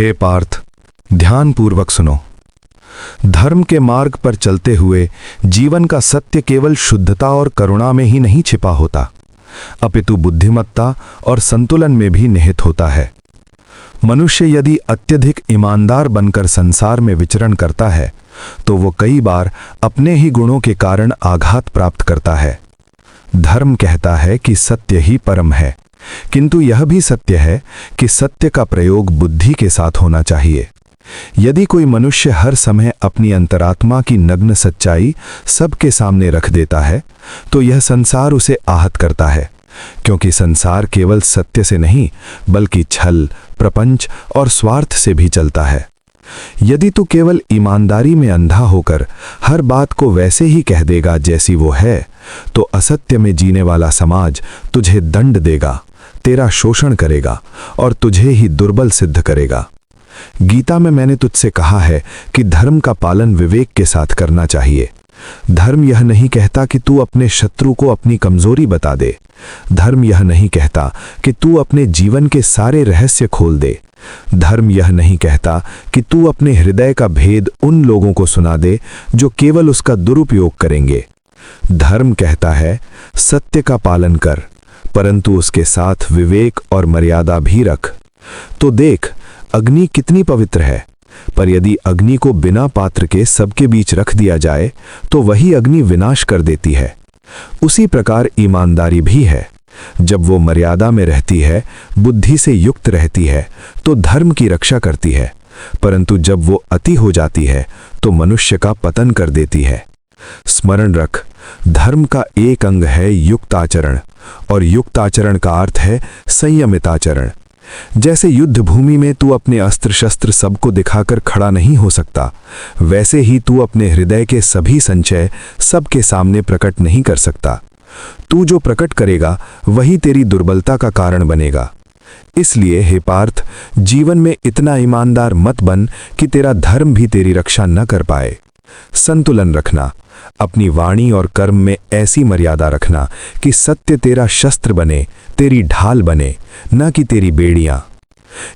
हे पार्थ, ध्यानपूर्वक सुनो। धर्म के मार्ग पर चलते हुए जीवन का सत्य केवल शुद्धता और करुणा में ही नहीं छिपा होता, अपितु बुद्धिमत्ता और संतुलन में भी निहित होता है। मनुष्य यदि अत्यधिक ईमानदार बनकर संसार में विचरण करता है तो वो कई बार अपने ही गुणों के कारण आघात प्राप्त करता है। धर्म कहता है कि सत्य ही परम है, किंतु यह भी सत्य है कि सत्य का प्रयोग बुद्धि के साथ होना चाहिए। यदि कोई मनुष्य हर समय अपनी अंतरात्मा की नग्न सच्चाई सबके सामने रख देता है तो यह संसार उसे आहत करता है, क्योंकि संसार केवल सत्य से नहीं बल्कि छल, प्रपंच और स्वार्थ से भी चलता है। यदि तू केवल ईमानदारी में अंधा होकर हर बात को वैसे ही कह देगा जैसी वो है, तो असत्य में जीने वाला समाज तुझे दंड देगा, तेरा शोषण करेगा और तुझे ही दुर्बल सिद्ध करेगा। गीता में मैंने तुझसे कहा है कि धर्म का पालन विवेक के साथ करना चाहिए। धर्म यह नहीं कहता कि तू अपने शत्रु को अपनी कमजोरी बता दे। धर्म यह नहीं कहता कि तू अपने जीवन के सारे रहस्य खोल दे। धर्म यह नहीं कहता कि तू अपने हृदय का भेद उन लोगों को सुना दे जो केवल उसका दुरुपयोग करेंगे। धर्म कहता है सत्य का पालन कर, परंतु उसके साथ विवेक और मर्यादा भी रख। तो देख, अग्नि कितनी पवित्र है, पर यदि अग्नि को बिना पात्र के सबके बीच रख दिया जाए तो वही अग्नि विनाश कर देती है। उसी प्रकार ईमानदारी भी है। जब वो मर्यादा में रहती है, बुद्धि से युक्त रहती है, तो धर्म की रक्षा करती है, परंतु जब वो अति हो जाती है तो मनुष्य का पतन कर देती है। स्मरण रख, धर्म का एक अंग है युक्त आचरण, और युक्त आचरण का अर्थ है संयमित आचरण। जैसे युद्ध भूमि में तू अपने अस्त्र शस्त्र सबको दिखाकर खड़ा नहीं हो सकता, वैसे ही तू अपने हृदय के सभी संचय सबके सामने प्रकट नहीं कर सकता। तू जो प्रकट करेगा वही तेरी दुर्बलता का कारण बनेगा। इसलिए हे पार्थ, जीवन में इतना ईमानदार मत बन कि तेरा धर्म भी तेरी रक्षा न कर पाए। संतुलन रखना, अपनी वाणी और कर्म में ऐसी मर्यादा रखना कि सत्य तेरा शस्त्र बने, तेरी ढाल बने, न कि तेरी बेड़ियां।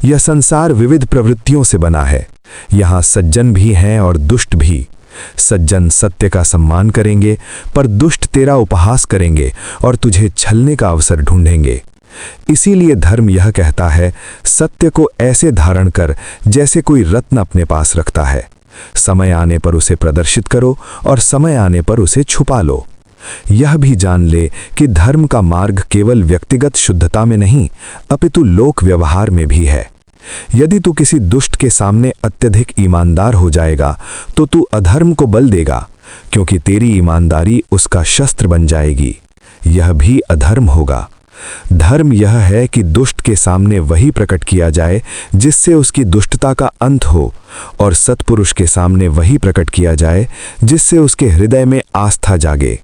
यह संसार विविध प्रवृत्तियों से बना है। यहाँ सज्जन भी हैं और दुष्ट भी। सज्जन सत्य का सम्मान करेंगे, पर दुष्ट तेरा उपहास करेंगे और तुझे छलने का अवसर ढूंढेंगे। इसीलिए धर्म यह कहता है, सत्य को ऐसे धारण कर जैसे कोई रत्न अपने पास रखता है। समय आने पर उसे प्रदर्शित करो और समय आने पर उसे छुपा लो। यह भी जान ले कि धर्म का मार्ग केवल व्यक्तिगत शुद्धता में नहीं अपितु लोक व्यवहार में भी है। यदि तू किसी दुष्ट के सामने अत्यधिक ईमानदार हो जाएगा तो तू अधर्म को बल देगा, क्योंकि तेरी ईमानदारी उसका शस्त्र बन जाएगी। यह भी अधर्म होगा। धर्म यह है कि दुष्ट के सामने वही प्रकट किया जाए जिससे उसकी दुष्टता का अंत हो, और सत्पुरुष के सामने वही प्रकट किया जाए जिससे उसके हृदय में आस्था जागे।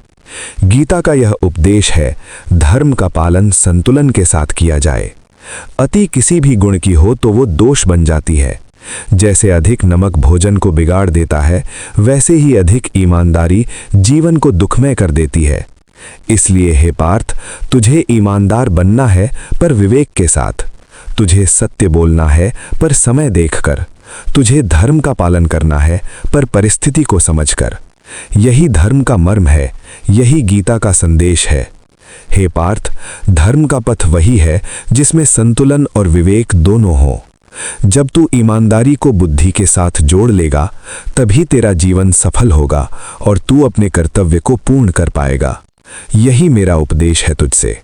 गीता का यह उपदेश है, धर्म का पालन संतुलन के साथ किया जाए। अति किसी भी गुण की हो तो वो दोष बन जाती है। जैसे अधिक नमक भोजन को बिगाड़ देता है, वैसे ही अधिक ईमानदारी जीवन को दुखमय कर देती है। इसलिए हे पार्थ, तुझे ईमानदार बनना है पर विवेक के साथ। तुझे सत्य बोलना है पर समय देखकर। तुझे धर्म का पालन करना है पर परिस्थिति को समझकर। यही धर्म का मर्म है, यही गीता का संदेश है। हे पार्थ, धर्म का पथ वही है जिसमें संतुलन और विवेक दोनों हो। जब तू ईमानदारी को बुद्धि के साथ जोड़ लेगा, तभी तेरा जीवन सफल होगा और तू अपने कर्तव्य को पूर्ण कर पाएगा। यही मेरा उपदेश है तुझसे।